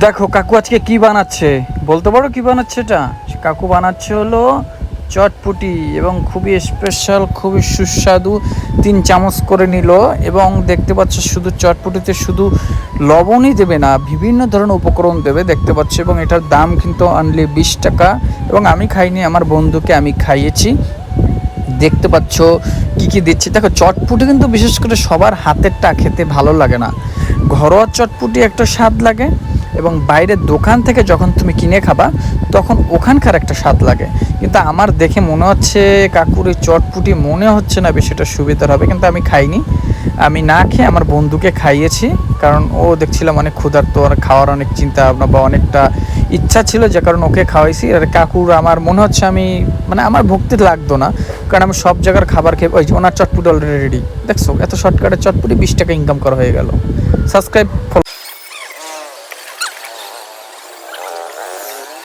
দেখো কাকু আজকে কি বানাচ্ছে, বলতে পারো কি বানাচ্ছে? এটা কাকু বানাচ্ছে হলো চটপুটি এবং খুবই স্পেশাল, খুবই সুস্বাদু। 3 চামচ করে নিল এবং দেখতে পাচ্ছ শুধু চটপুটিতে শুধু লবণই দেবে না, বিভিন্ন ধরনের উপকরণ দেবে দেখতে পাচ্ছ। এবং এটার দাম কিন্তু অনলি 20 টাকা। এবং আমি খাইনি, আমার বন্ধুকে আমি খাইয়েছি। দেখতে পাচ্ছ কি কি দিচ্ছে। দেখো চটপুটি কিন্তু বিশেষ করে সবার হাতেরটা খেতে ভালো লাগে না। ঘরোয়া চটপুটি একটা স্বাদ লাগে এবং বাইরের দোকান থেকে যখন তুমি কিনে খাবা তখন ওখানকার একটা স্বাদ লাগে। কিন্তু আমার দেখে মনে হচ্ছে কাকুর এই চটপুটি মনে হচ্ছে না বেশি এটা সুবিধার হবে, কিন্তু আমি খাইনি। আমি না খেয়ে আমার বন্ধুকে খাইয়েছি, কারণ ও দেখছিলাম অনেক ক্ষুধার্ত, আর খাওয়ার অনেক চিন্তা ভাবনা বা অনেকটা ইচ্ছা ছিল, যে কারণ ওকে খাওয়াইছি। আর কাকুর আমার মনে হচ্ছে আমি মানে আমার ভক্তি লাগতো না, কারণ আমি সব জায়গার খাবার খেয়ে ওই যে ওনার চটপুটি অলরেডি রেডি। দেখছো এত শর্টকাটে চটপুটি 20 টাকা ইনকাম করা হয়ে গেল। সাবস্ক্রাইব